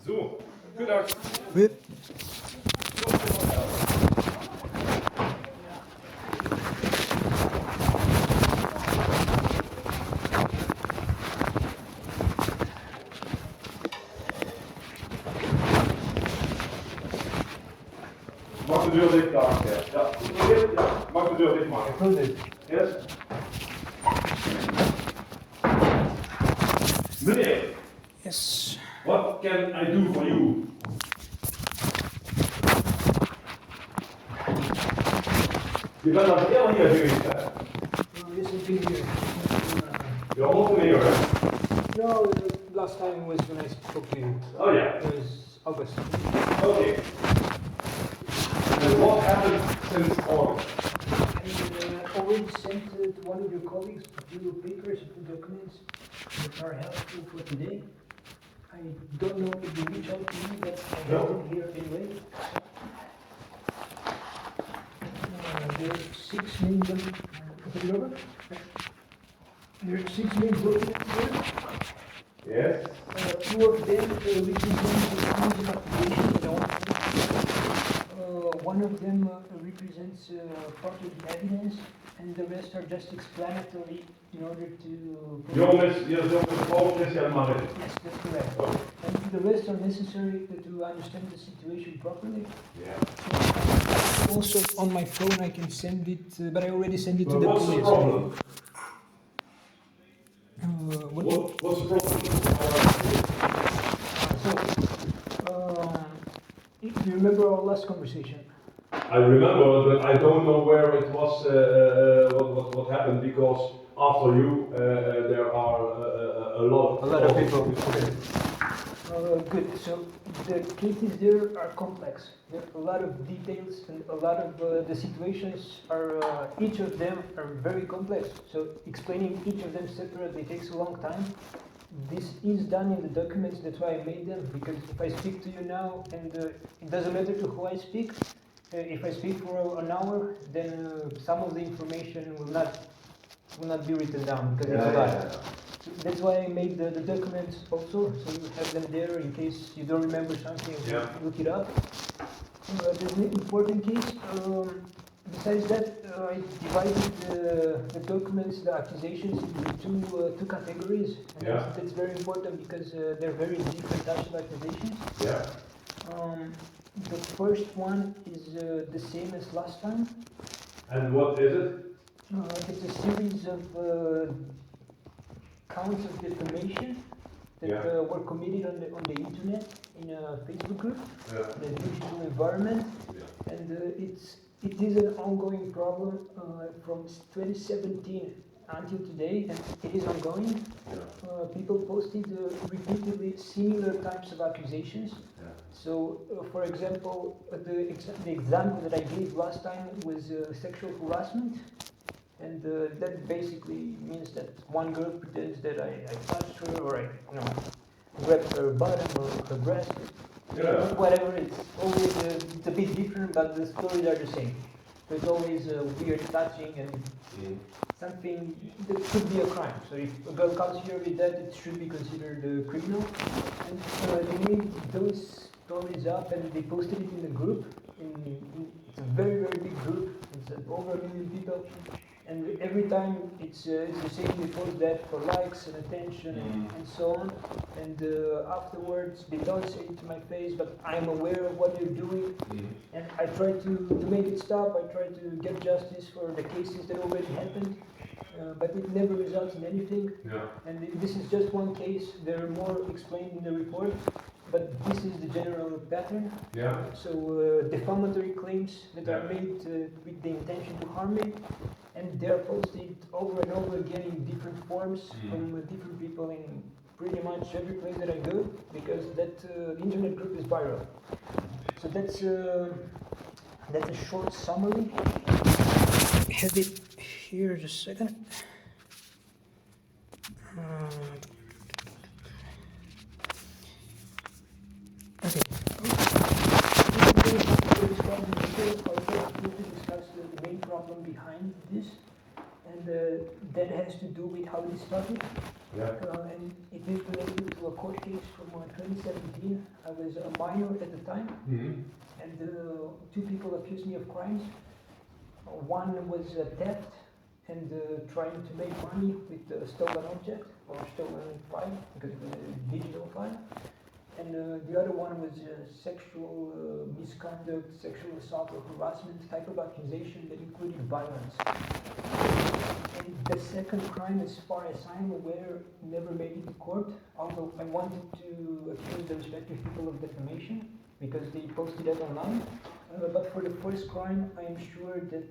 So, good luck. Mag de deur dicht daar? Ja. Ja. Mag de deur dicht maken? Yes. Meneer. Yes. What can I do for you? Je bent al heel hier geweest, hè? Yes, I've been here. You're often here, hè? No, the last time was when I spoke to you. Oh, yeah. It was August. Okay. And what happened since August? I already sent to one of your colleagues a few papers and documents that are helpful for today. I don't know if you reach out to me, but I have it here anyway. There are 6 main documents. There are 6 main documents here. Yes. 2 of them represent the kinds of applications that I want to make. One of them represents part of the evidence, and the rest are just explanatory in order to... Jongens, je zult het volgende helemaal niet. Yes, that's correct. Okay. And the rest are necessary to understand the situation properly. Yeah. Also on my phone I can send it, but I already sent it to But the what's the police. problem? What's the problem? If you remember our last conversation. I remember, but I don't know where it was, what happened, because after you, there are a lot of people. Okay. Good. So the cases there are complex. There are a lot of details, and a lot of the situations are. Each of them are very complex. So explaining each of them separately takes a long time. This is done in the documents. That's why I made them. Because if I speak to you now, and it doesn't matter to who I speak. If I speak for an hour, then some of the information will not be written down because it's a lot. So that's why I made the documents also, so you have them there in case you don't remember something. Look it up. There's an important case. Besides that, I divided the documents, the accusations, into two categories. And that's very important because they're very different types of accusations. The first one is the same as last time. And what is it? It's a series of counts of defamation that were committed on the internet in a Facebook group, in a digital environment, and it is an ongoing problem from 2017 until today, and it is ongoing. People posted repeatedly similar types of accusations. So, for example, the example that I gave last time was sexual harassment, and that basically means that one girl pretends that I touched her, or I grabbed her bottom or her breast, whatever. It's always it's a bit different, but the stories are the same. So it's always weird touching and something that could be a crime. So if a girl comes here with that, it should be considered criminal. And they made those stories up and they posted it in the group. It's a very, very big group. It's over 1 million people. And every time it's the same, they post that for likes and attention and so on. And afterwards, they don't say it to my face, but I'm aware of what you're doing. And I try to make it stop. I try to get justice for the cases that already happened. But it never results in anything. And this is just one case. There are more explained in the report. But this is the general pattern. So defamatory claims that are made with the intention to harm me. And they're posted over and over again in different forms from different people in pretty much every place that I go, because that internet group is viral. So that's a short summary. I have it here, just a second. Okay. The main problem behind this, and that has to do with how it started. And it is related to to a court case from 2017. I was a minor at the time, and two people accused me of crimes. One was theft and trying to make money with a stolen object or stolen file, because it was a digital file. And the other one was sexual misconduct, sexual assault or harassment type of accusation that included violence. And the second crime, as far as I'm aware, never made it to court, although I wanted to accuse the respective people of defamation because they posted it online. But for the first crime, I am sure that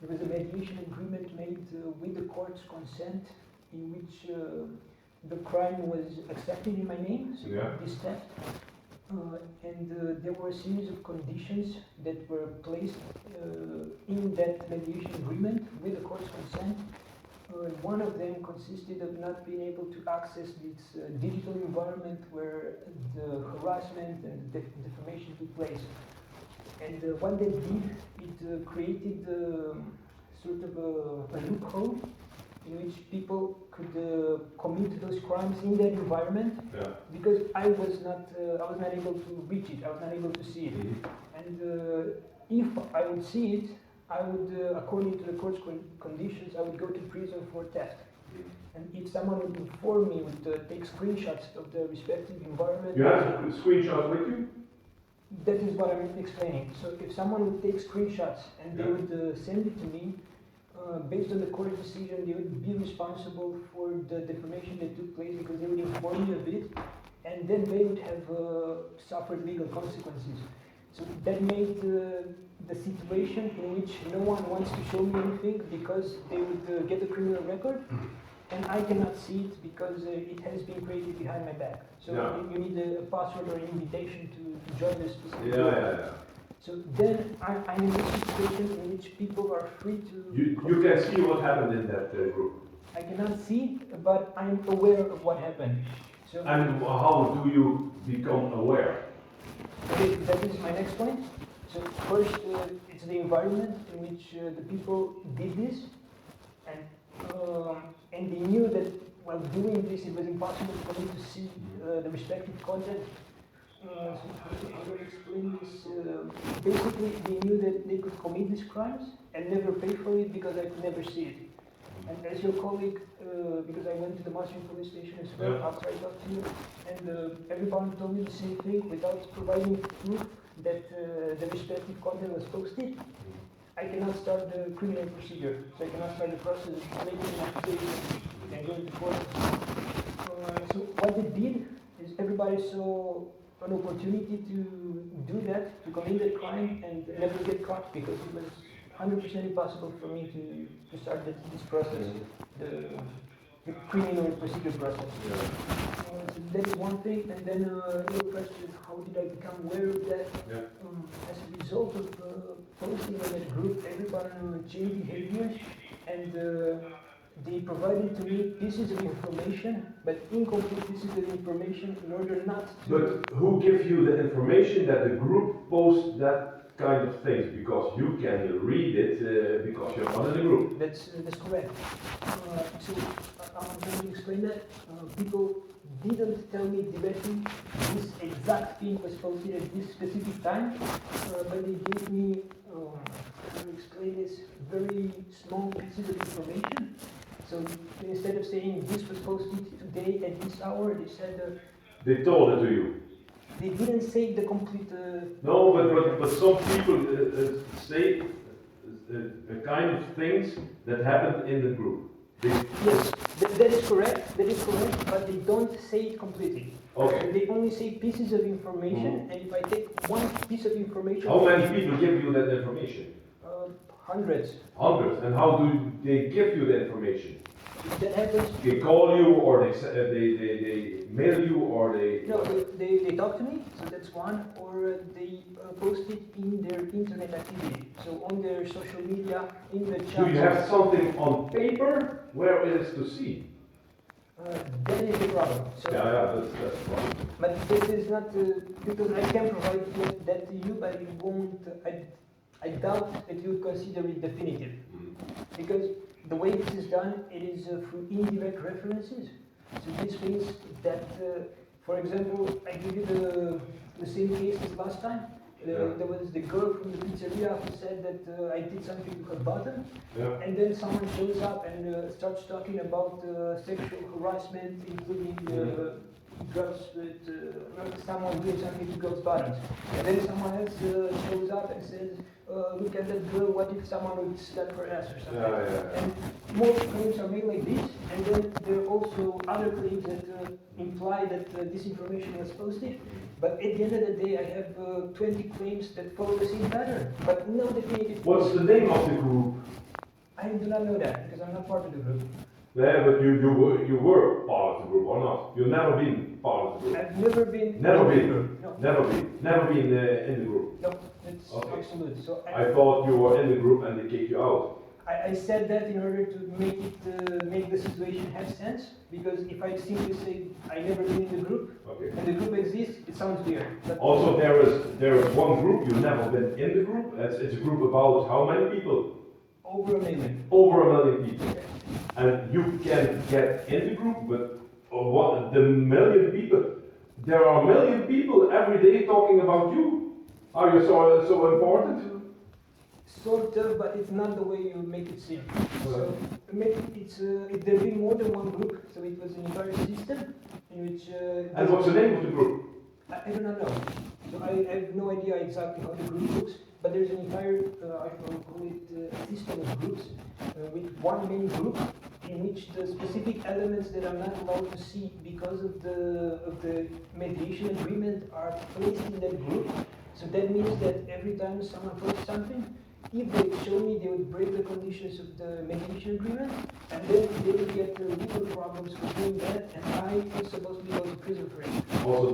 there was a mediation agreement made with the court's consent in which the crime was accepted in my name, so this theft. And there were a series of conditions that were placed in that mediation agreement with the court's consent. One of them consisted of not being able to access this digital environment where the harassment and defamation took place. And what they did, it created sort of a loophole in which people could commit those crimes in that environment, because I was not able to reach it, I was not able to see it. And if I would see it, I would, according to the court's conditions, I would go to prison for theft. And if someone would inform me, would take screenshots of the respective environment. You have a screenshot with you? That is what I'm explaining. So if someone would take screenshots and they would send it to me, based on the court decision, they would be responsible for the defamation that took place because they would inform me of it, and then they would have suffered legal consequences. So that made the situation in which no one wants to show me anything because they would get a criminal record, and I cannot see it because it has been created behind my back. So you need a password or an invitation to join the specific group. So then I'm in a situation in which people are free to... You can see what happened in that group. I cannot see, but I'm aware of what happened. So, and how do you become aware? Okay, that is my next point. So first, it's the environment in which the people did this, and they knew that while doing this, it was impossible for me to see the respective content. So how do I explain this? Basically, they knew that they could commit these crimes and never pay for it because I could never see it. And as your colleague, because I went to the Moscow police station as well after I talked to you, and everyone told me the same thing without providing proof that the respective content was posted. I cannot start the criminal procedure, so I cannot start the process of making an application and going to court. So what they did is everybody saw an opportunity to do that, to commit that crime and never get caught, because it was 100% impossible for me to start this process, the criminal procedure process. So that is one thing, and then your question, how did I become aware of that? As a result of posting in that group, everybody changed behavior, and they provided to me pieces of information, but incomplete pieces of information in order not to... But who gives you the information that the group posts that kind of things? Because you can read it because you're not in the group. That's correct. So I'm going to explain that. People didn't tell me directly this exact thing was posted at this specific time, but they gave me, how to explain this, very small pieces of information. So instead of saying this was posted today at this hour, they said... they told it to you? They didn't say the complete... No, but some people say kind of things that happened in the group. Yes, that is correct, but they don't say it completely. Okay. So they only say pieces of information, and if I take one piece of information... How many people give you that information? Hundreds. Hundreds. And how do they give you the information? That happens... They call you, or they mail you, or they... No, they talk to me, so that's one, or they post it in their internet activity, so on their social media, in the chat. Do you have something on paper where it is to see? That is the problem. So, that's the problem. But this is not, because I can provide that to you, but it won't, I doubt that you would consider it definitive. Because the way this is done, it is through indirect references. So this means that, for example, I give you the same case as last time. There was the girl from the pizzeria who said that I did something to her bottom, and then someone shows up and starts talking about sexual harassment, including girls with someone doing something to girls' bottoms. And then someone else shows up and says, look at that girl, what if someone would slap her ass or something? And most claims are made like this, and then there are also other claims that imply that this information was posted. But at the end of the day, I have 20 claims that follow the same pattern, but no definitive. What's the name of the group? I do not know that, because I'm not part of the group. Yeah, but you were part of the group, or not? You've never been part of the group? I've never been. Never been? No. Never been? Never been in the group? No, it's absolute. So I thought you were in the group and they kicked you out. I said that in order to make the situation have sense, because if I simply say I never been in the group, and the group exists, it sounds weird. But also, there is one group you've never been in the group. It's a group about how many people? Over 1 million. Over 1 million people. Okay. And you can get in the group, but what the 1 million people? There are 1 million people every day talking about you. Are you so important? Sort of, but it's not the way you make it seem. So there been more than one group, so it was an entire system in which. And what's the name of the group? I do not know. So I have no idea exactly how the group looks, but there's an entire, I will call it system of groups, with one main group in which the specific elements that I'm not allowed to see because of the mediation agreement are placed in that group. So that means that every time someone posts something, if they show me, they would break the conditions of the mediation agreement, and then they would get legal problems for doing that, and I was supposed to be going to prison for it. Also,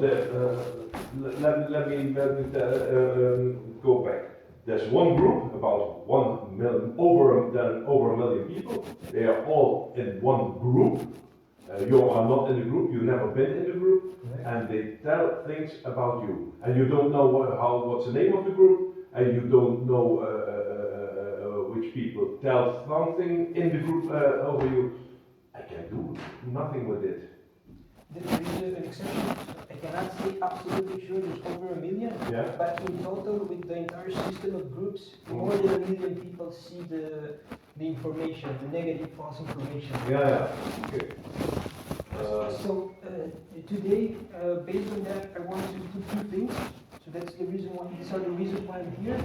let me go back. There's one group, about 1 million, over 1 million people. They are all in one group. You are not in the group, you've never been in the group, and they tell things about you. And you don't know what's the name of the group, and you don't know which people tell something in the group over you. I can do nothing with it. There is an exception. I cannot say absolutely sure there's over 1 million, but in total, with the entire system of groups, more than 1 million people see the information, the negative false information. Okay. So today, based on that, I want to do 2 things. So that's the reason why. These are the reasons why I'm here.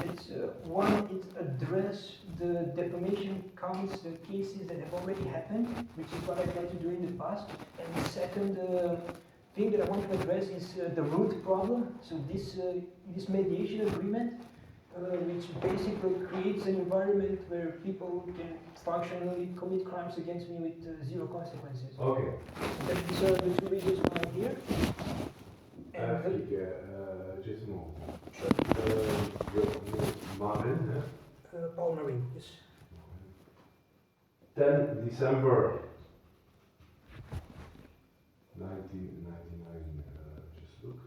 It's one, it's address the defamation counts, the cases that have already happened, which is what I tried to do in the past. And the second thing that I want to address is the root problem. So this mediation agreement, which basically creates an environment where people can functionally commit crimes against me with 0 consequences. Okay. So these are the 2 reasons why I'm here. Just a moment. Sure. Martin, Paul Marine, yes. 10 December 1999, just look.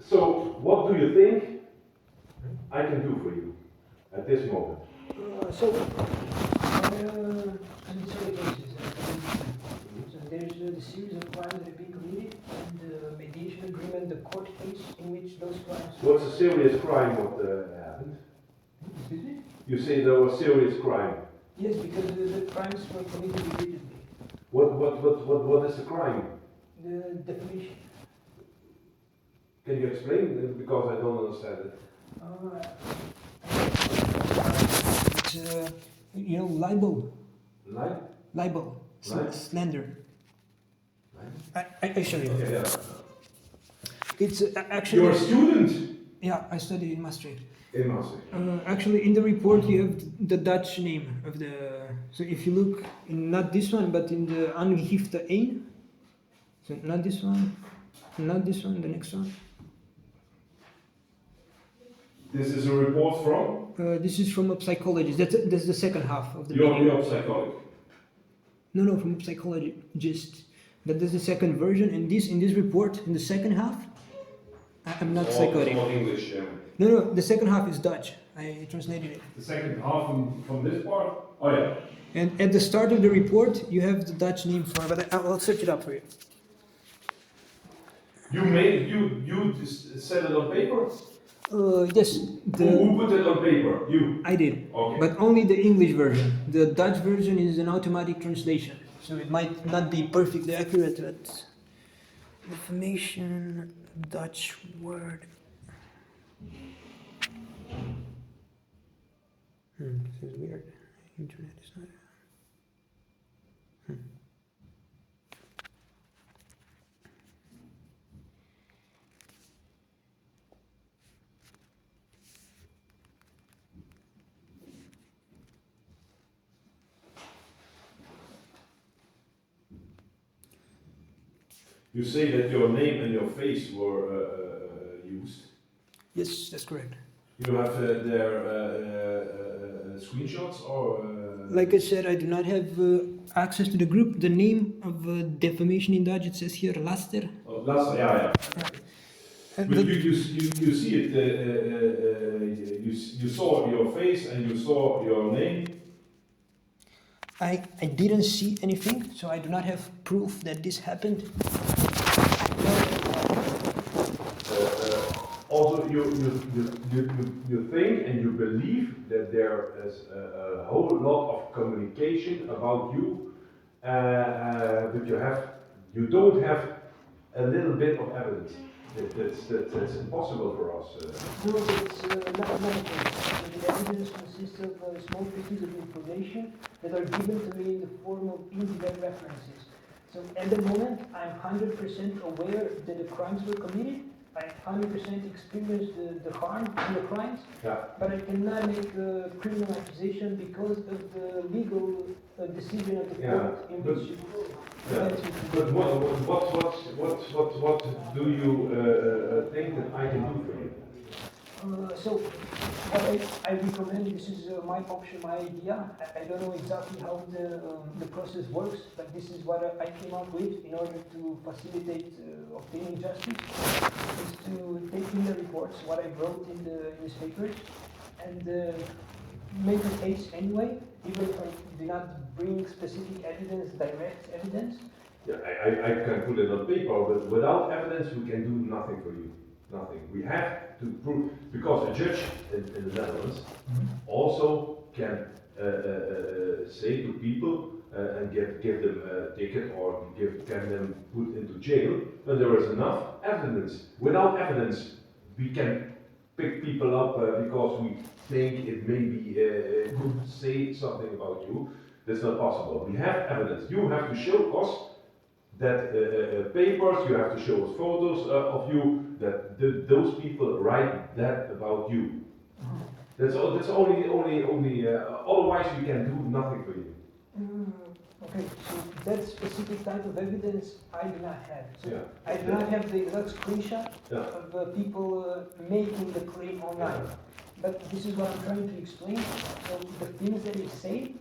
So, what do you think I can do for you at this moment? So there's the series of crimes that have been committed, and the mediation agreement, the court case in which those crimes. What's a serious crime what happened? Excuse me? You say there was serious crime. Yes, because the crimes were committed repeatedly. What is the crime? The defamation. Can you explain? Because I don't understand it. It's libel. Libel? Libel. Libel? Slander. I show you. Okay, It's actually... You're a student? Yeah, I studied in Maastricht. In Maastricht. Actually, in the report you have the Dutch name of the... So if you look, in not this one, but in the aangifte 1, so not this one, the next one. This is a report from? This is from a psychologist. That's the second half of the You're beginning. a psychologist? No, from a psychologist. That is the second version, and in this report, in the second half, I'm not psychotic. It's all English. No, the second half is Dutch. I translated it. The second half from this part? Oh yeah. And at the start of the report, you have the Dutch name for, but I'll search it up for you. You set it on paper? Yes. Who put it on paper? You? I did. Okay. But only the English version. The Dutch version is an automatic translation. So it might not be perfectly accurate, but... Defamation, Dutch word. This is weird. Internet is not... You say that your name and your face were used. Yes, that's correct. You have their screenshots or? Like I said, I do not have access to the group. The name of defamation in Dutch, it says here, laster. Oh, laster, yeah. But you see it, you saw your face and you saw your name. I didn't see anything, so I do not have proof that this happened. Also, you think and you believe that there is a whole lot of communication about you, but you don't have a little bit of evidence. That's impossible for us. No, it's not management. The evidence consists of small pieces of information that are given to me in the form of indirect references. So at the moment, I'm 100% aware that the crimes were committed. I 100% experienced the harm and the crimes, but I cannot make a criminal accusation because of the legal decision of the court in which. But what do you think that I can do for you? So what I recommend, this is my option, my idea. I don't know exactly how the process works, but this is what I came up with in order to facilitate obtaining justice, is to take in the reports, what I wrote in the newspapers, and make a case anyway, even if I do not bring specific evidence, direct evidence. Yeah, I can put it on paper, but without evidence we can do nothing for you. Nothing. We have to prove, because a judge in the Netherlands also can say to people and give them a ticket or can them put into jail when there is enough evidence. Without evidence, we can pick people up because we think it may be good to say something about you. That's not possible. We have evidence. You have to show us that papers, you have to show us photos of you, that those people write that about you. That's only otherwise we can do nothing for you. Okay, so that specific type of evidence I do not have. So I do not have the exact screenshot of people making the claim online. But this is what I'm trying to explain. So the things that they say,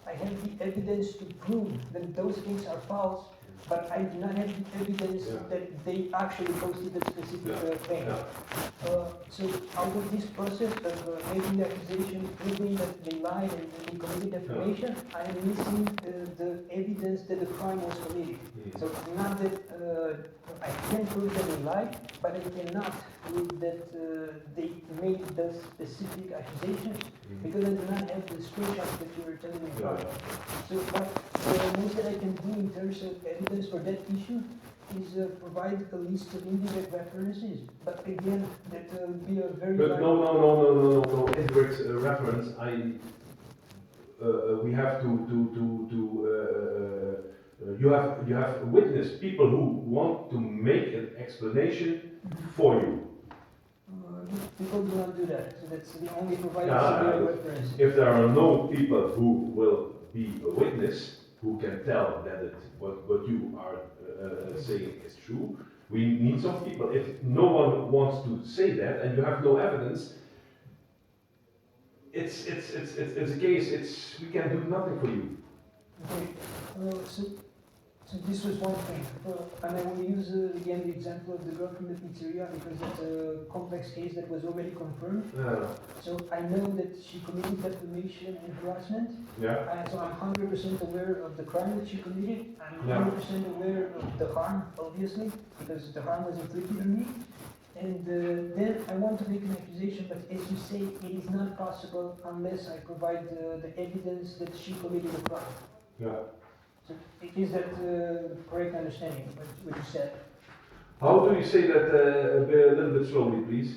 I have the evidence to prove that those things are false, but I do not have the evidence that they actually posted that specific claim. So out of this process of making the accusation, proving that they lied and committed defamation, I am missing the evidence that the crime was committed. So not that I can prove that they lied, but I cannot prove that they made those specific accusations because I do not have the screenshots that you were telling me about. So what the most that I can do in terms of evidence for that issue is provide a list of indirect references. But again, that would be a very... But no, indirect reference, we have you have witness people who want to make an explanation for you. People do not do that, so that's the only provided Yeah, severe reference. if there are no people who will be a witness, who can tell that what you are saying is true, we need some people. If no one wants to say that and you have no evidence, it's a case. We can do nothing for you. Okay. So this was one thing, and I will use again the example of the girl from the pizzeria because it's a complex case that was already confirmed. So I know that she committed defamation and harassment. Yeah. So I'm 100% aware of the crime that she committed. I'm 100% aware of the harm, obviously, because the harm was inflicted on me. And then I want to make an accusation, but as you say, it is not possible unless I provide the evidence that she committed a crime. Yeah. So is that correct understanding what you said? How do you say that a little bit slowly, please?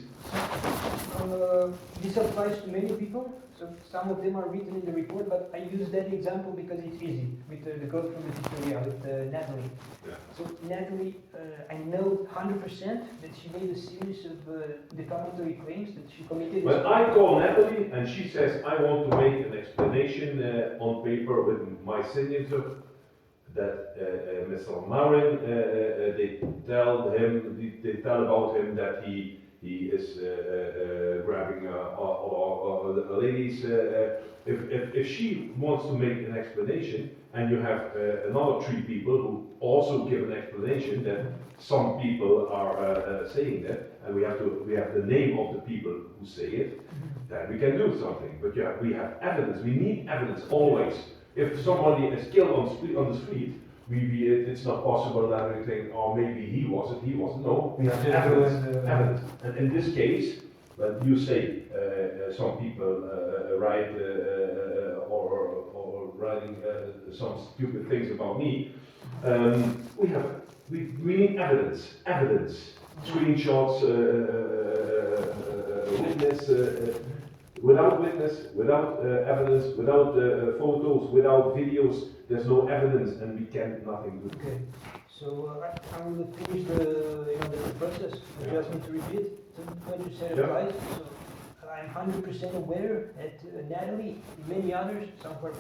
This applies to many people. So some of them are written in the report, but I use that example because it's easy with the girl from the pizzeria, with Natalie. Yeah. So Natalie, I know 100% that she made a series of defamatory claims that she committed. When I call Natalie and she says I want to make an explanation on paper with my signature, that Mr. Marin, they tell about him that he is grabbing ladies. If she wants to make an explanation, and you have another 3 people who also give an explanation that some people are saying that, and we have the name of the people who say it, then we can do something. But yeah, we have evidence. We need evidence always. If somebody is killed on the street, it's not possible that we think, oh, maybe he wasn't. No, we have evidence. And in this case, when you say some people write or writing some stupid things about me, we need evidence, screenshots, witness, without evidence, without photos, without videos, there's no evidence and we can nothing do. Okay, so I will finish the process. You asked me to repeat what you said applies. So I'm 100% aware that Natalie and many others, some were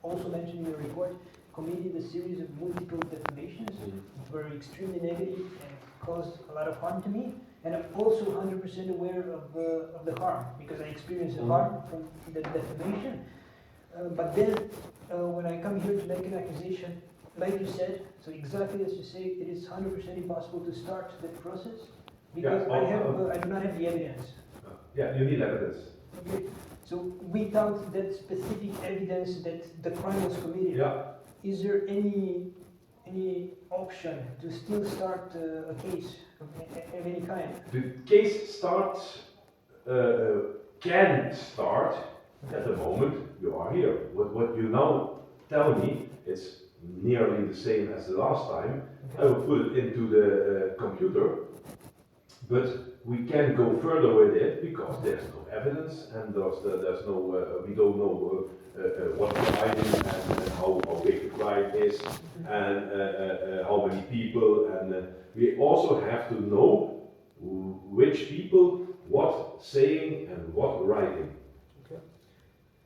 also mentioned in the report, committed a series of multiple defamations that were extremely negative and caused a lot of harm to me. And I'm also 100% aware of the harm, because I experienced the harm from the defamation. But then, when I come here to make an accusation, like you said, so exactly as you say, it is 100% impossible to start that process, because I do not have the evidence. Yeah, you need evidence. Okay, so without that specific evidence that the crime was committed, is there any option to still start a case of any kind? The case can start at the moment you are here. What you now tell me, it's nearly the same as the last time. I will put it into the computer, but we can go further with it because there's no evidence and there's no, we don't know what the crime is and how big the crime is and how many people, and we also have to know which people, what saying and what writing. Okay.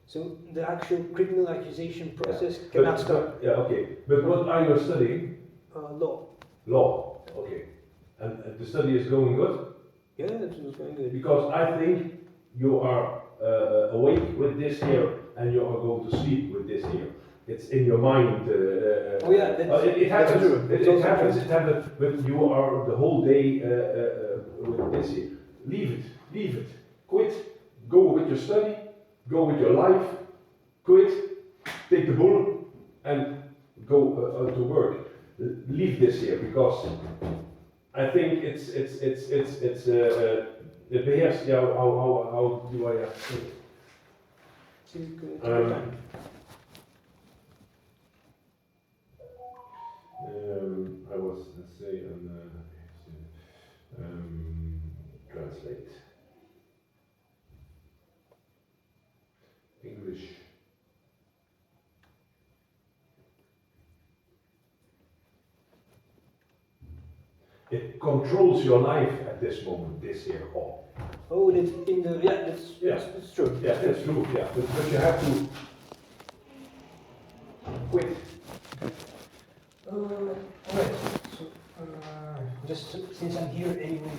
So the actual criminal accusation process cannot start. Yeah, okay. But what are you studying? Law. Law, okay. And the study is going good? Yeah, it's going good. Because I think you are awake with this here and you are going to sleep with this here. It's in your mind. Oh yeah, it happens. True. It happens when you are the whole day with this here. Leave it, quit, go with your study, go with your life, quit, take the bull and go to work. Leave this here because I think it behaves. How do I say it? I was, let's say, translate English. it controls your life at this moment, this here on. Oh, that's in the, yeah, that's true. Yeah, that's true, yeah, but you have to quit. Alright, so, just since I'm here anyway.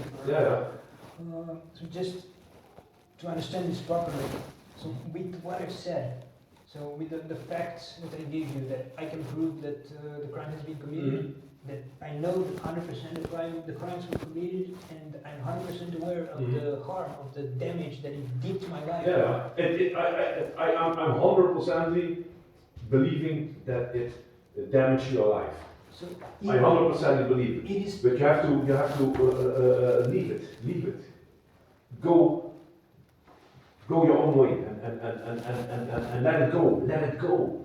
So just to understand this properly, so with what I've said, so with the facts that I gave you, that I can prove that the crime has been committed, that I know that 100% the crimes were committed, and I'm 100% aware of the harm, of the damage that it did to my life. Yeah, I'm 100% believing that it damaged your life. So I 100% believe it. It is, but you have to leave it. Go your own way and let it go.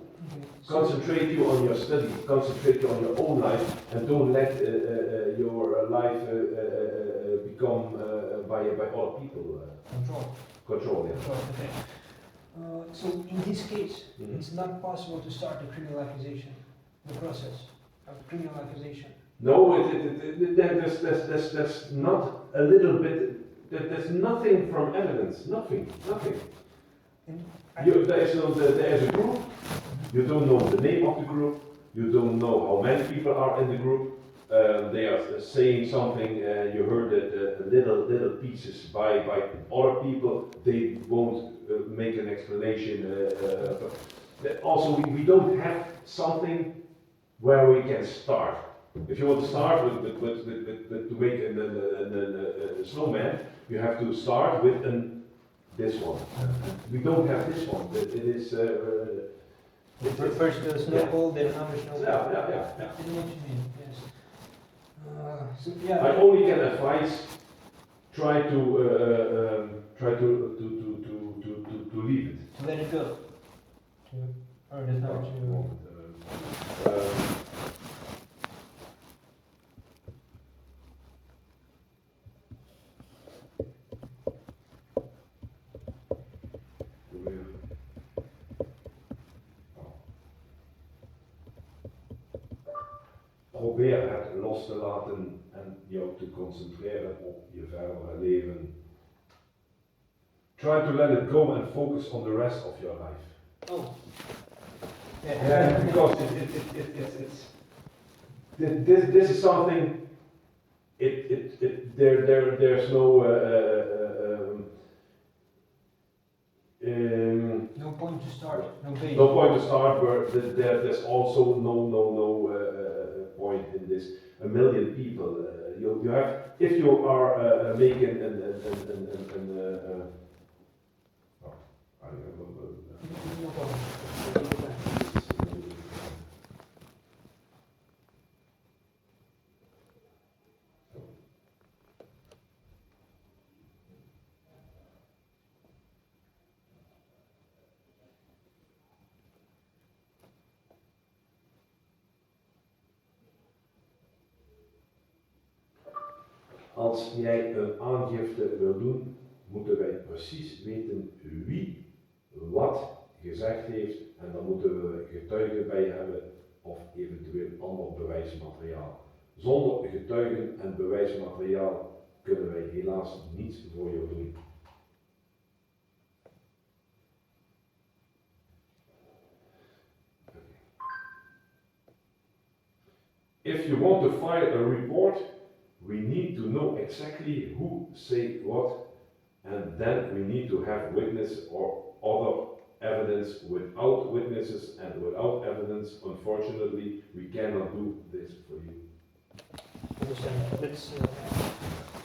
Concentrate you on your study, concentrate you on your own life, and don't let your life become by other people. Control, yeah. Control, okay. So in this case, it's not possible to start the criminal accusation, the process of criminal accusation. No, there's not a little bit. There's nothing from evidence. Nothing. There's a group. You don't know the name of the group. You don't know how many people are in the group. They are saying something. You heard that little pieces by other people. They won't make an explanation. Also, we don't have something where we can start. If you want to start with to make a snowman, you have to start with this one. We don't have this one. It is. First the snowball, then another snowball. Yeah. I know what you mean. Yes. So yeah. I only can advise. Try to leave it. To let it go. Or there's not Probeer het los te laten en jou te concentreren op je verdere leven. Try to let it go and focus on the rest of your life. Oh. Yeah, because this is something. There's no. No point to start. No base. No point to start, but there's also no point in this. A million people. You have, if you are making No problem. Als jij een aangifte wil doen, moeten wij precies weten wie wat gezegd heeft en dan moeten we getuigen bij hebben of eventueel ander bewijsmateriaal. Zonder getuigen en bewijsmateriaal kunnen wij helaas niets voor jou doen. If you want to file a report, we need to know exactly who said what, and then we need to have witness or other evidence. Without witnesses and without evidence, unfortunately, we cannot do this for you. Understand.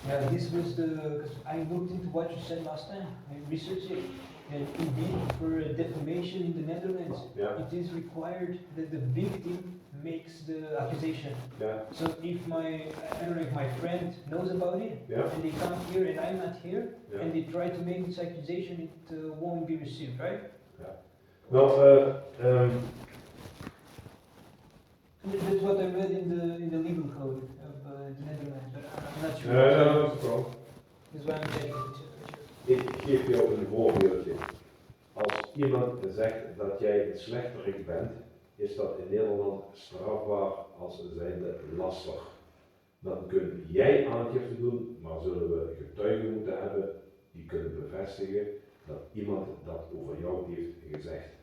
Yeah, this was because I looked into what you said last time. I researched it, and indeed, for defamation in the Netherlands, it is required that the victim makes the accusation. Yeah. So if I don't know if my friend knows about it, and they come here and I'm not here, and they try to make this accusation, it won't be received, right? Yeah. Well, that's what I read in the legal code of the Netherlands, but I'm not sure. no problem. That's why I'm checking it. Ik geef jou een voorbeeldje. Als iemand zegt dat jij een slechterik bent, is dat in Nederland strafbaar als zijnde lastig. dan kun jij aangifte doen, maar zullen we getuigen moeten hebben die kunnen bevestigen dat iemand dat over jou heeft gezegd.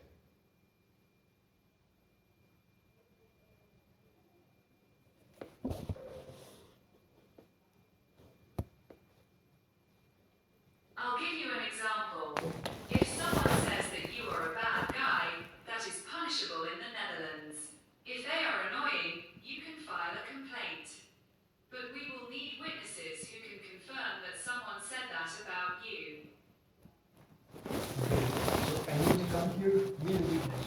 I'll give you an example. If someone says that you are a bad guy, that is punishable in the Netherlands. If they are annoying, you can file a complaint. But we will need witnesses who can confirm that someone said that about you. So I need to come here with a witness.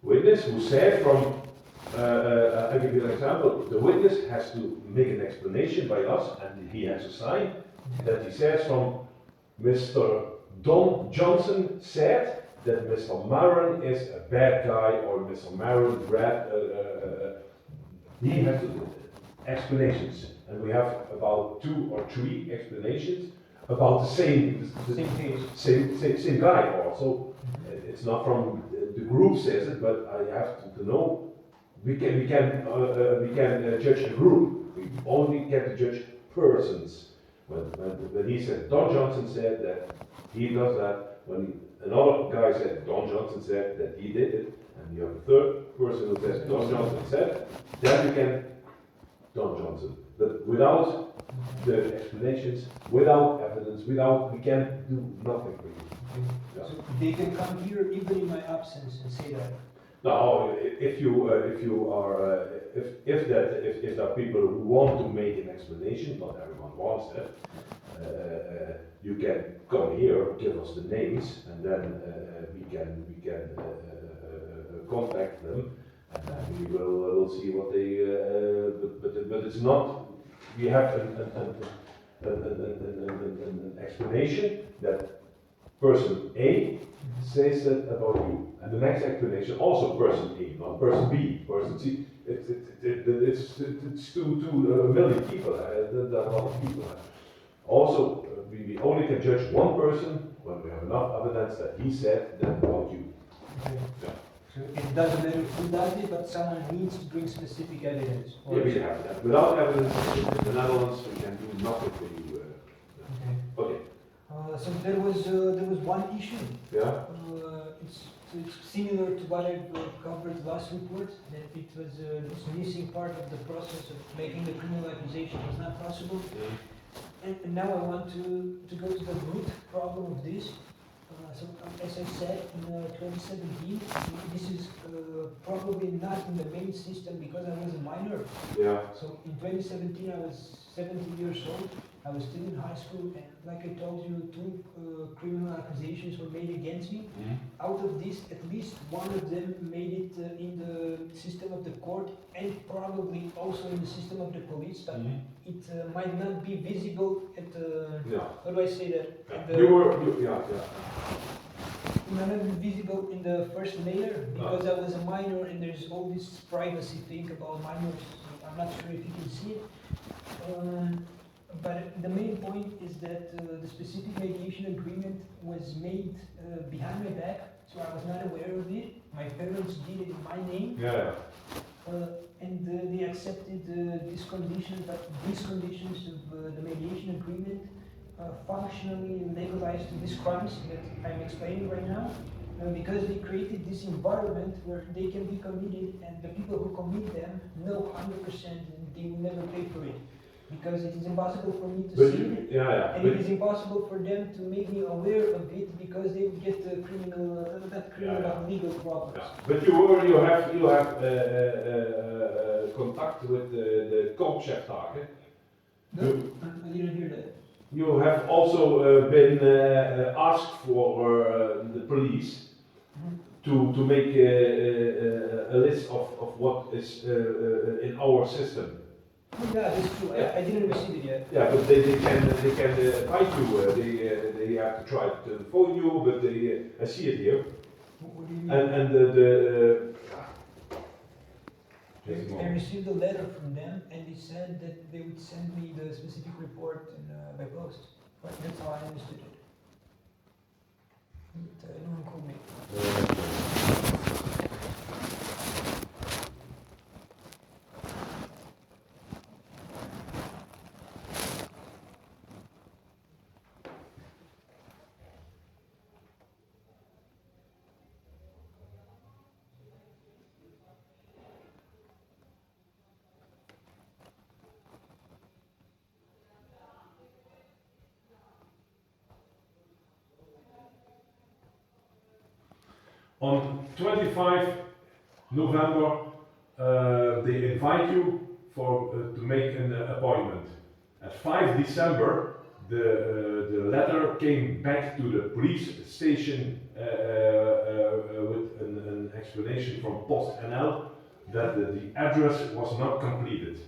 Witness who said from, I'll give you an example, the witness has to make an explanation by us and he has to sign that he says from Mr. Don Johnson said that Mr. Maron is a bad guy or Mr. Maron he has to do explanations and we have about 2 or 3 explanations about the same case, same guy also. It's not from the group says it, but I have to know we can judge a group. We only can judge persons. When he said Don Johnson said that he does that, when another guy said Don Johnson said that he did it, and you have a third person who says Don Johnson said, then you can Don Johnson. But without the explanations, without evidence, we can do nothing for you. Yeah. So they can come here even in my absence and say that. Now, if there are people who want to make an explanation, not everyone wants that, you can come here, give us the names, and then we can contact them, and then we will see what they. But it's not. We have an explanation that person A says that about you, and the next explanation also person A, not person B, person C. It's to a million people. There are a lot of people. Also, we only can judge one person when we have enough evidence that he said that about you. Okay. Yeah. So it doesn't matter who does it, but someone needs to bring specific evidence. Yeah, we have that. Without evidence in the Netherlands, we can do nothing for you. Okay. Okay. So there was one issue. Yeah. It's similar to what I covered last report, that it was this missing part of the process of making the criminal accusation was not possible. And now I want to go to the root problem of this. So as I said, in 2017, this is probably not in the main system because I was a minor. Yeah. So in 2017, I was 17 years old. I was still in high school, and like I told you, 2 criminal accusations were made against me. Out of this, at least one of them made it in the system of the court, and probably also in the system of the police, but it might not be visible at the. How do I say that? You were. Yeah. It might not be visible in the first layer because I was a minor, and there's all this privacy thing about minors. So I'm not sure if you can see it. But the main point is that the specific mediation agreement was made behind my back, so I was not aware of it. My parents did it in my name. Yeah. And they accepted these conditions, but these conditions of the mediation agreement functionally legalized these crimes that I'm explaining right now, because they created this environment where they can be committed, and the people who commit them know 100% and they will never pay for it. Because it is impossible for me to see it, and it is impossible for them to make me aware of it because they would get the legal problems. Yeah. But you have contact with the koopcheftaken. No, I didn't hear that. You have also been asked for the police to make a list of what is in our system. Yeah, that's true. I didn't receive it yet. Yeah, but they can fight you. They have to try to phone you, but I see it here. What do you mean? And I received a letter from them, and they said that they would send me the specific report by post. But that's how I understood it. But no one called me. On 25 November, they invite you for to make an appointment. At 5 December, the letter came back to the police station with an explanation from Post NL that the address was not completed.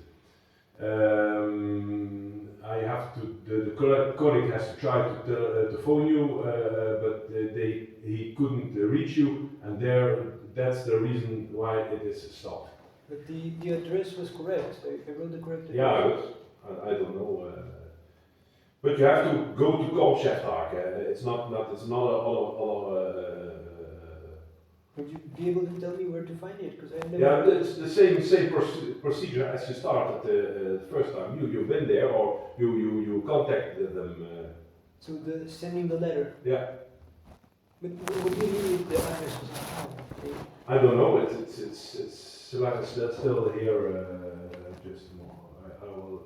I have to, the colleague has to try to phone you, but he couldn't reach you, and that's the reason why it is stopped. But the address was correct. I wrote the correct address. Yeah, but I don't know. But you have to go to Koopcheftaak. It's not a Would you be able to tell me where to find it? Because I never. yeah, it's the same procedure as you started the first time. You've been there, or you contacted them. So sending the letter. Yeah. But what do you mean with the address was not found? I don't know. It's like it's still here. Just more. I will.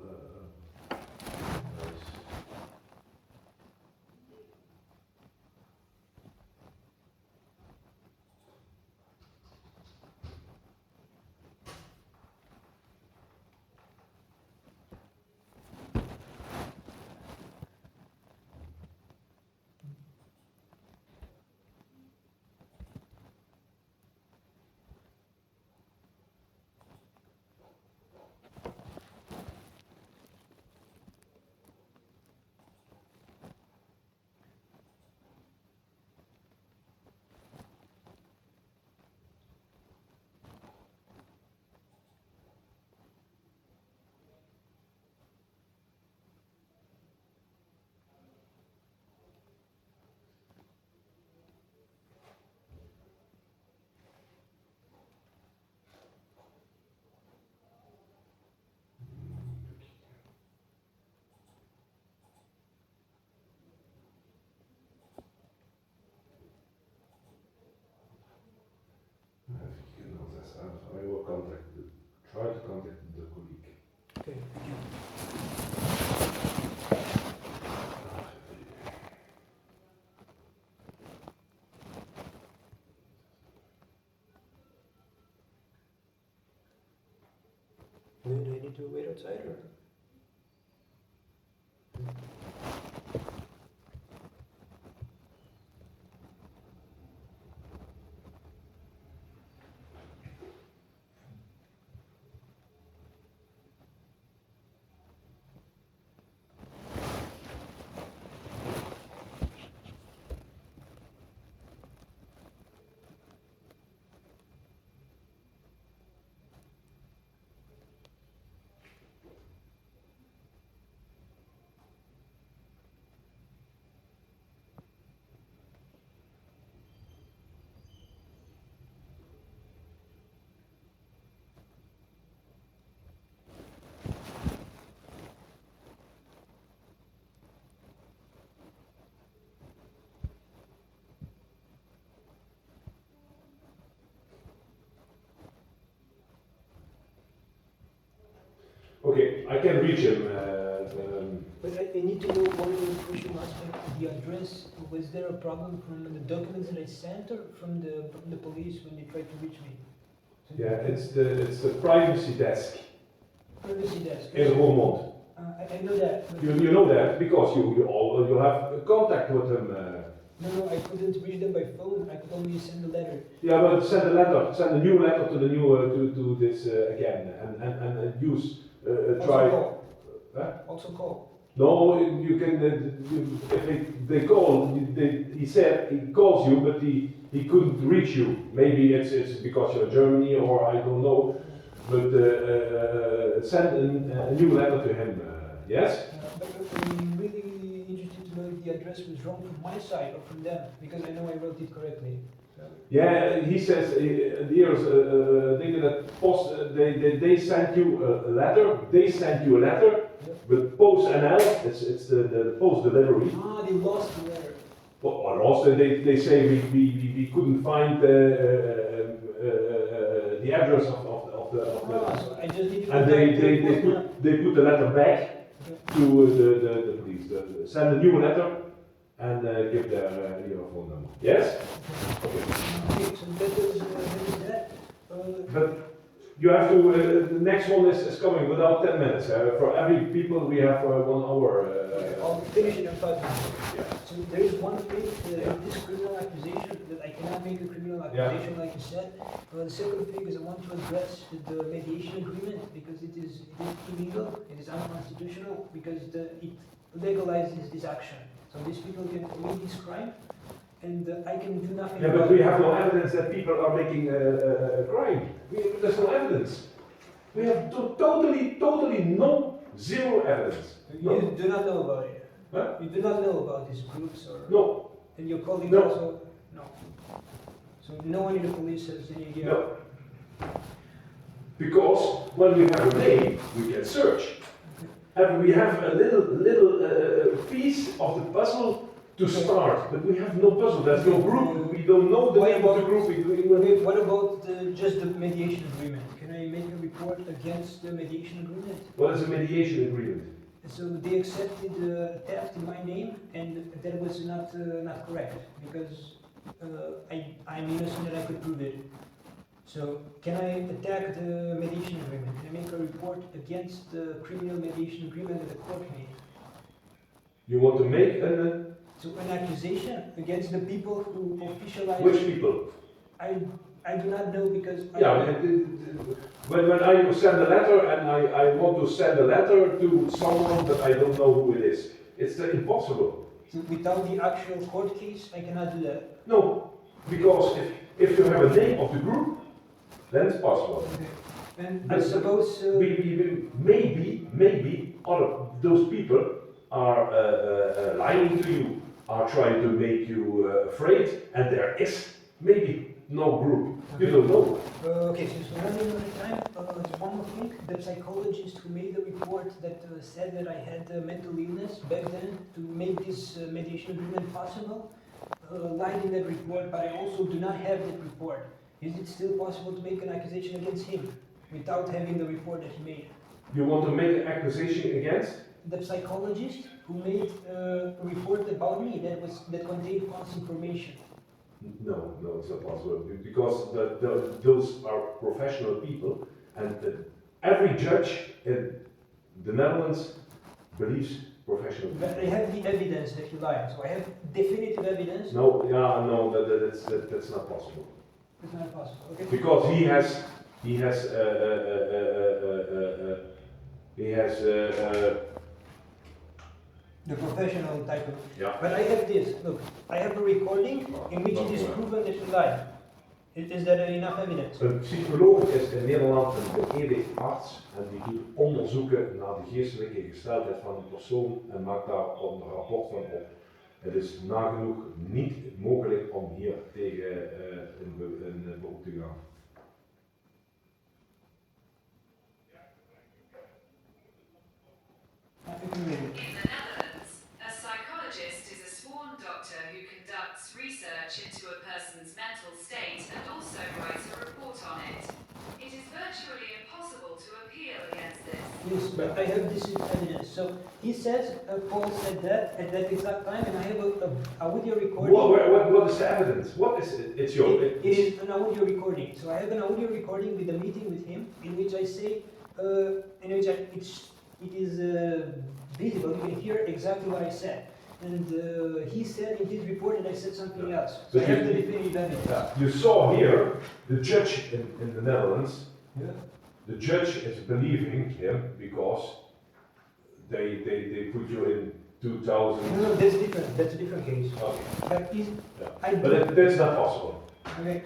I will try to contact the colleague. Okay. Do I need to wait outside or? Okay, I can reach him. But I need to know one crucial aspect of the address. Was there a problem from the documents that I sent or from the police when they tried to reach me? Yeah, it's the privacy desk Privacy desk. in Roermond. I know that. You know that because you have contact with them. No, I couldn't reach them by phone. I could only send a letter. Yeah, but send a new letter to the new to this again, and use try. Call. Huh? Also call. No, you can. If they call, he said he calls you, but he couldn't reach you. Maybe it's because you're in Germany, or I don't know. But send a new letter to him. Yes. But I'm really interested to know if the address was wrong from my side or from them, because I know I wrote it correctly. So. Yeah, he says here's thing that post. They sent you a letter. They sent you a letter. But Post NL, it's the post delivery. Ah, they lost the letter. Well, also they say we couldn't find the address of the. So I just need to And they put the letter back to the police. Send a new letter, and give your phone number. Yes? Okay, so that is that. But you have to, the next one is coming without 10 minutes. For every people we have 1 hour. I'll finish it in 5 minutes. Yeah. So there is one thing, this criminal accusation, that I cannot make a criminal accusation like you said. The second thing is I want to address the mediation agreement because it is illegal, it is unconstitutional because it legalizes this action. So these people can commit this crime and I can do nothing Yeah, about but we it. have no evidence that people are making a crime. There's no evidence. We have totally zero evidence. No. You do not know about it. Huh? You do not know about these groups or... No. And your colleagues No. also? No. So no one in the police has any idea? No. Because when we have a name, we can search. And we have a little piece of the puzzle to start, but we have no puzzle. There's no group. We don't know the name of the group. What about just the mediation agreement? Can I make a report against the mediation agreement? What is a mediation agreement? So they accepted theft in my name, and that was not correct because I'm innocent and I could prove it. So can I attack the mediation agreement? Can I make a report against the criminal mediation agreement that the court made? You want to make an... So an accusation against the people who officialized... Which people? I do not know because... When I send a letter and I want to send a letter to someone that I don't know who it is, it's impossible. So without the actual court case, I cannot do that? No, because if you have a name of the group, then it's possible. Okay. And I suppose... Maybe those people are lying to you, are trying to make you afraid, and there is maybe no group. You don't know. Okay, since we're running out of time, there's one more thing. The psychologist who made the report that said that I had mental illness back then to make this mediation agreement possible, lied in that report, but I also do not have that report. Is it still possible to make an accusation against him without having the report that he made? You want to make an accusation against? The psychologist who made a report about me that contained false information. No, it's not possible because those are professional people, and every judge in the Netherlands believes professional people. But I have the evidence that he lied, so I have definitive evidence. No, that's not possible. It's not possible. Okay. Because he has the professional type of... Yeah. But I have this, look, I have a recording in which it is proven that he lied. Is that enough evidence? Een psycholoog is in Nederland een beëdigd arts en die doet onderzoeken naar de geestelijke gesteldheid van een persoon en maakt daar een rapport van op. Het is nagenoeg niet mogelijk om hier tegen een beroep te gaan. In the Netherlands, a psychologist is a sworn doctor who conducts research into a person's mental state and also writes a report on it. It is virtually impossible to appeal against this. Yes, but I have this evidence. So he says, Paul said that at that exact time, and I have an audio recording. What is the evidence? What is it? It is an audio recording. So I have an audio recording with a meeting with him in which I say, it is visible, you can hear exactly what I said. And he said in his report that I said something else. So I have the definitive evidence. You saw here the judge in the Netherlands. Yeah. The judge is believing him because they put you in 2000. No, that's different. That's a different case. Okay. But that's not possible. Okay.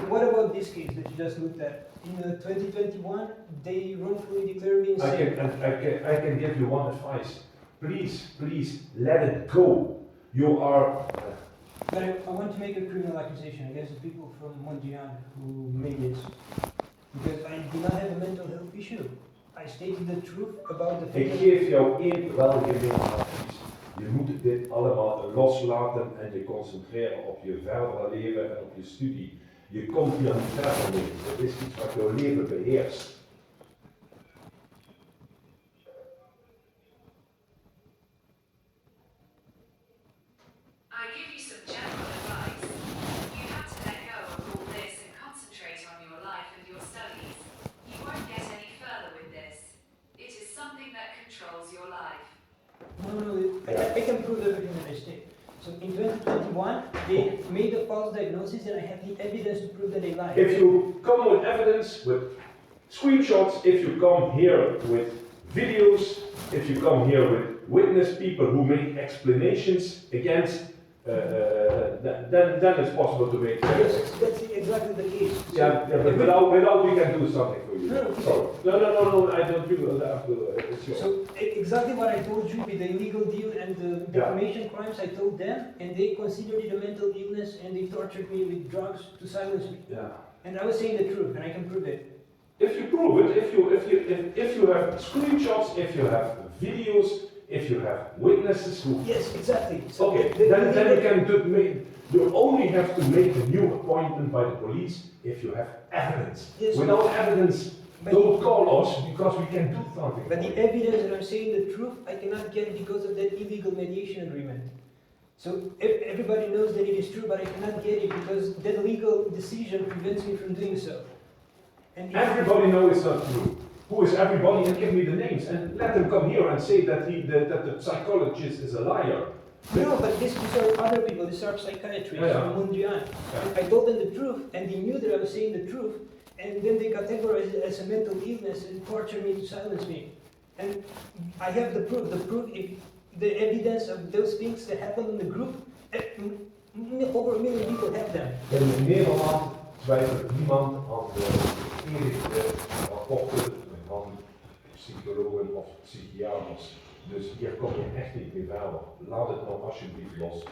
What about this case that you just looked at? In 2021, they wrongfully declared me insane. I can give you one advice. Please, let it go. You are... But I want to make a criminal accusation against the people from Mondian who made it. Because I do not have a mental health issue. I stated the truth about the fact. Ik geef jou één welgemeend advies. Je moet dit allemaal loslaten en je concentreren op je verdere leven en op je studie. Je komt hier niet verder mee. Het is iets wat jouw leven beheerst. I give you some general advice. You have to let go of all this and concentrate on your life and your studies. You won't get any further with this. It is something that controls your life. No, I can prove everything that I state. So in 2021, they made a false diagnosis and I have the evidence to prove that they lied. If you come with evidence, with screenshots, if you come here with videos, if you come here with witness people who make explanations against, then it's possible to make sense. Yes, that's exactly the case. So But without we can do something for you. No, Sorry. No, I don't do that. It's yours. So exactly what I told you with the illegal deal and the defamation crimes, I told them, and they considered it a mental illness, and they tortured me with drugs to silence me. Yeah. And I was saying the truth, and I can prove it. If you prove it, if you have screenshots, if you have videos, if you have witnesses who. Yes, exactly. So Okay, then you can do. You only have to make a new appointment by the police if you have evidence. Yes, Without evidence, don't call us because we can do something. But the evidence that I'm saying the truth, I cannot get because of that illegal mediation agreement. So everybody knows that it is true, but I cannot get it because that legal decision prevents me from doing so. And Everybody knows it's not true. Who is everybody? And give me the names and let them come here and say that that the psychologist is a liar. No, but these are other people, these are psychiatrists from Mundrian. I told them the truth, and they knew that I was saying the truth, and then they categorized it as a mental illness and tortured me to silence me. And I have the proof, if the evidence of those things that happened in the group, over 1 million people have them. In Nederland twijfelt niemand aan de eerlijke rapporten van psychologen of psychiaters. Dus hier kom je echt niet meer verder. Laat het nou alsjeblieft los.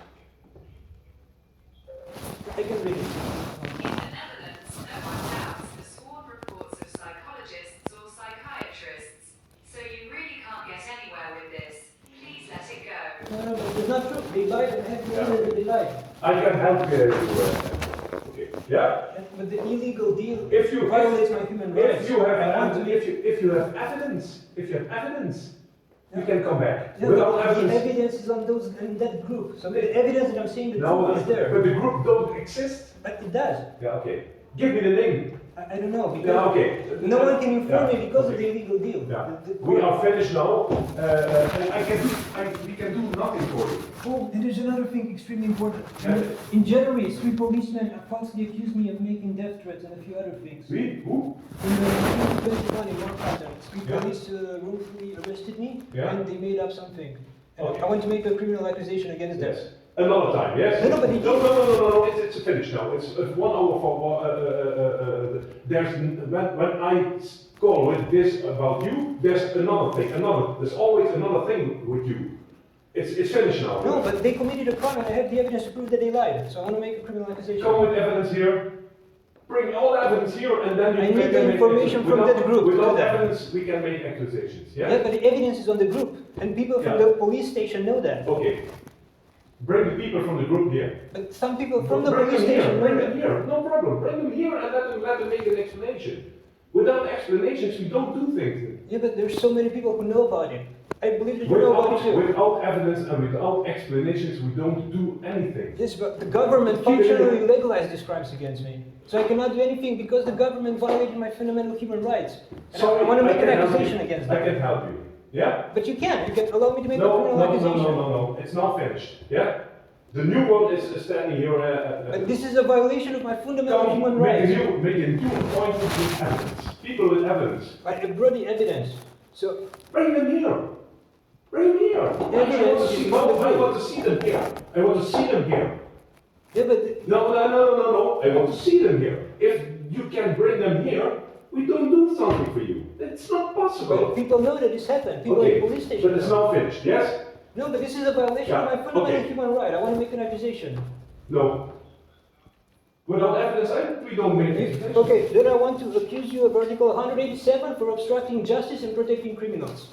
I can read it. In the Netherlands, no one doubts the sworn reports of psychologists or psychiatrists. So you really can't get anywhere with this. Please let it go. No, but it's not true. They lied and have evidence that they lied. I can help you. Okay. Yeah? But the illegal deal If you violates my human rights. If you have I want to make if you have evidence, you can come back. No, Without the evidence. evidence is on those in that group. So the evidence that I'm saying the No, truth is there. but the group don't exist. But it does. Yeah, okay. Give me the name. I don't know because Yeah, okay. no one can inform Yeah, me because of okay. the illegal deal. Yeah. The We are finished now. We can do nothing for you. Oh, and there's another thing extremely important. Yeah. In January, 3 policemen falsely accused me of making death threats and a few other things. We? Who? In 2021 in Northampton, 3 Yeah. police wrongfully arrested me Yeah. and they made up something. And Okay. I want to make a criminal accusation against them. Yes. Another time, yes? No, but no, it's finished now. It's 1 hour for, there's, when I call with this about you, there's another thing, there's always another thing with you. It's finished now. No, but they committed a crime and I have the evidence to prove that they lied. So I want to make a criminal accusation. Come with evidence here. Bring all the evidence here and then I you need the make information from without- that group to Without do that. evidence, we can make accusations, yeah? Yeah, but the evidence is on the group and people from Yeah. the police station know that. Okay. Bring the people from the group here. But some people from the Bring police them here, station bring know them that. here, no problem. Bring them here and let them make an explanation. Without explanations, we don't do things. Yeah, but there's so many people who know about it. I believe that you know about it too. Without evidence and without explanations, we don't do anything. Yes, but the government Keep it in. functionally legalized these crimes against me. So I cannot do anything because the government violated my fundamental human rights. And I want to make an accusation against I them. can help you. Yeah? But you can. You can allow me to make a No, criminal accusation. no. It's not finished. Yeah? The new one is standing here. But this is a violation of my fundamental human rights. Make a new appointment with evidence. People with evidence. I brought the evidence. So Bring them here. Bring them here. evidence I want to see them here. I want to see them here. yeah, but No. I want to see them here. If you can bring them here, we don't do something for you. It's not possible. people know that this happened. People at the police station. but it's know. not finished. Yes? No, but this is a violation of my Yeah, fundamental okay. human right. I want to make an accusation. No. Without evidence, we don't make it. Okay, then I want to accuse you of Article 187 for obstructing justice and protecting criminals.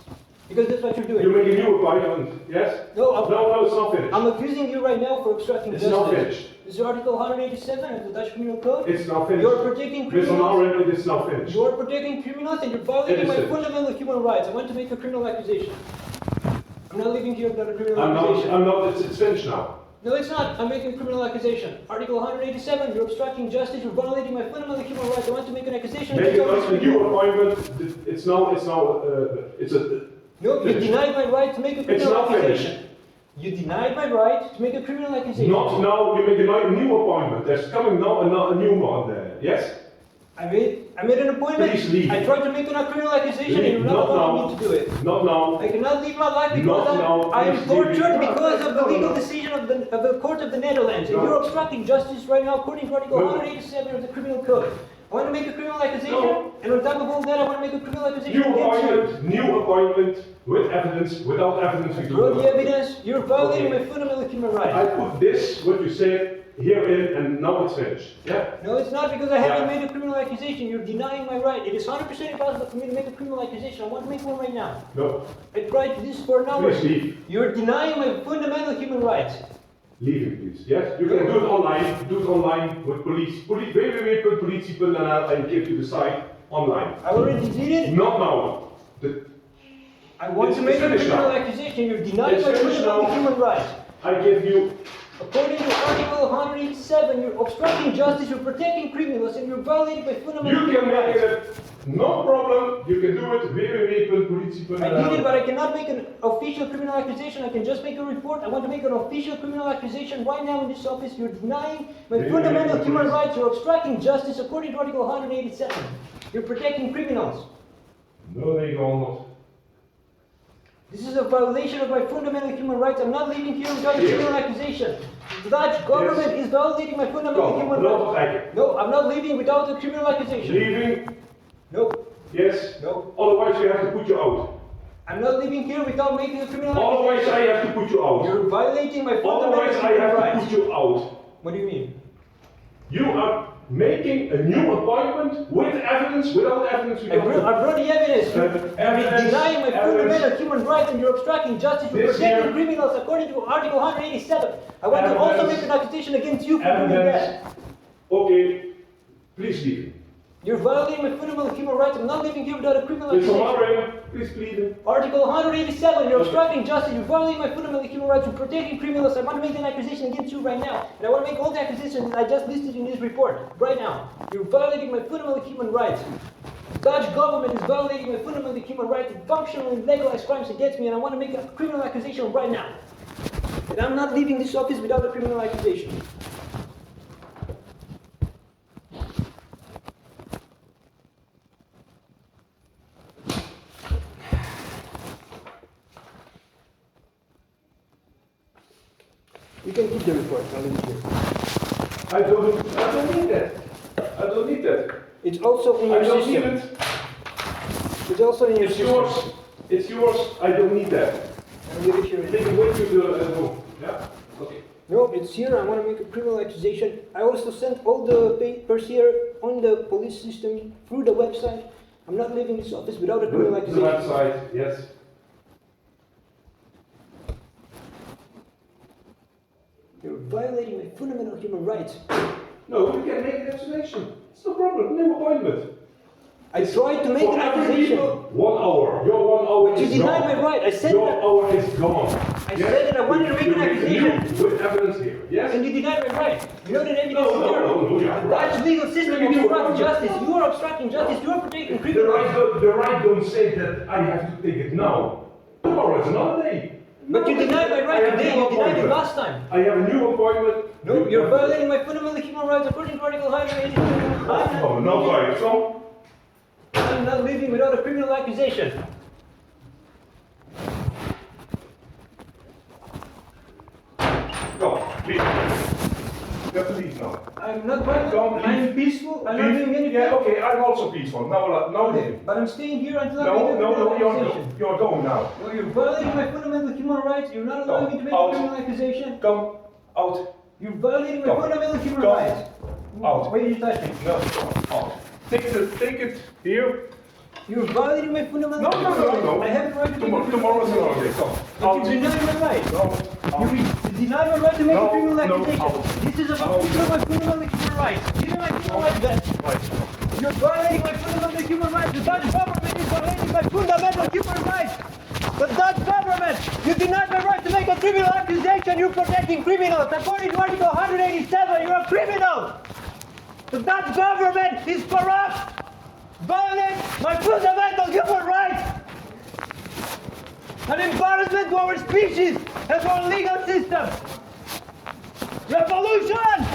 Because that's what you're doing. You make a new appointment. Yes? No, No, it's not finished. I'm accusing you right now for obstructing It's justice. not finished. This is Article 187 of the Dutch Criminal Code. It's not finished. You're protecting Mr. criminals. Mauro, it's not finished. You're protecting criminals and you're violating It my is finished. fundamental human rights. I want to make a criminal accusation. I'm not leaving here without a criminal I'm accusation. not, it's finished now. No, it's not. I'm making a criminal accusation. Article 187, you're obstructing justice, you're violating my fundamental human rights. I want to make an accusation. Maybe it's a new appointment. It's now, it's a... No, you denied my right to make a criminal accusation. Finished. You denied my right to make a criminal accusation. Not now, you make a new appointment. There's coming now a new one there. Yes? I made an appointment. Please leave. I tried to make a criminal accusation and you're not allowing me to do it. Not now. I cannot leave my life because I am tortured because of the legal decision of the Court of the Netherlands. And you're obstructing justice right now according to Article 187 of the Criminal Code. I want to make a criminal accusation, and on top of all that, I want to make a criminal accusation against you. New appointment, with evidence, without evidence. We do Bro, the evidence, you're violating my fundamental human rights. I put this, what you said, here in, and now it's finished. Yeah? No, it's not because I haven't made a criminal accusation. You're denying my right. It is 100% impossible for me to make a criminal accusation. I want to make one right now. No. I tried this for an hour. Please leave. You're denying my fundamental human rights. Leave it, please. Yes? You can do it online. Do it online with police. www.politie.nl and give you the site online. I already did it. Not now. I want to make a criminal accusation. You're denying my fundamental human rights. I give you... According to Article 187, you're obstructing justice, you're protecting criminals, and you're violating my fundamental You can human make rights. it. No problem. You can do it. www.politie.nl. I did it, but I cannot make an official criminal accusation. I can just make a report. I want to make an official criminal accusation right now in this office. You're denying my fundamental human rights. You're obstructing justice according to Article 187. You're protecting criminals. No, they are not. This is a violation of my fundamental human rights. I'm not leaving here without a criminal accusation. The Dutch government is violating my fundamental human rights. No, I'm not leaving without a criminal accusation. Leaving? No. Yes? No. Otherwise we have to put you out. I'm not leaving here without making a criminal accusation. Otherwise I have to put you out. You're violating my fundamental Otherwise I human have rights. to put you out. What do you mean? You are making a new appointment with evidence, without evidence. I brought the evidence. You're denying my fundamental human rights and you're obstructing justice. You're protecting criminals according to Article 187. I want to also make an accusation against you for doing that. Okay, please leave. You're violating my fundamental human rights. I'm not leaving here without a criminal accusation. Please plead. Article 187, you're obstructing justice, you're violating my fundamental human rights, you're protecting criminals. I want to make an accusation against you right now. And I want to make all the accusations that I just listed in this report, right now. You're violating my fundamental human rights. The Dutch government is violating my fundamental human rights and functionally legalized crimes against me, and I want to make a criminal accusation right now. And I'm not leaving this office without a criminal accusation. You can keep the report, I'll leave it here. I don't need that. I don't need that. It's also in your I don't system. need it. It's also in your It's system. yours. It's yours. I don't need that. I'll leave it here. Take it with you to the room. Yeah? Okay. No, it's here. I want to make a criminal accusation. I also sent all the papers here on the police system through the website. I'm not leaving this office without a criminal The accusation. website, yes. You're violating my fundamental human rights. No, you can make an explanation. It's no problem. New appointment. I tried to make For an every accusation. people, 1 hour. Your 1 hour But you is denied gone. my right. I said Your that. hour is gone. I said that I wanted to make an accusation. With evidence here. Yes? And you denied my right. You know that evidence No, is no, here. no, no, you have The right. Dutch legal system You have obstructs right. justice. You are obstructing justice. You are protecting The criminals. right don't say that I have to take it now. Tomorrow is another day. But you denied my right I have today. new You denied it appointment. last time. I have a new appointment. No, you're violating my fundamental human rights according to Article 182. Oh, no, sorry. So, I'm not leaving without a criminal accusation. go, leave. You have to leave now. I'm not violent. Don't leave. I'm peaceful. I'm not Leave. doing anything. Yeah, okay, I'm also peaceful. Now leave. But I'm staying here until I No, make a no, criminal no, accusation. you're going now. No, you're violating my fundamental human rights. You're not allowing me to make a Out. criminal accusation. Come out. You're violating my Come. fundamental human Come. rights. Out. Why did you touch me? No, out. Take it here. You're violating my fundamental No, human no, no, rights. no. I have the right to make a criminal Tomorrow's another day. accusation. Come. But you deny my right. No, out. You deny my right to make No, a criminal no, accusation. out. This is a Out. violation of my fundamental human rights. These are my human rights then. Right. You're violating my fundamental human rights. The Dutch government is violating my fundamental human rights. The Dutch government, you denied my right to make a criminal accusation. and you're protecting criminals. According to Article 187, you're a criminal. The Dutch government is corrupt, violates my fundamental human rights, an embarrassment to our species and to our legal system. Revolution!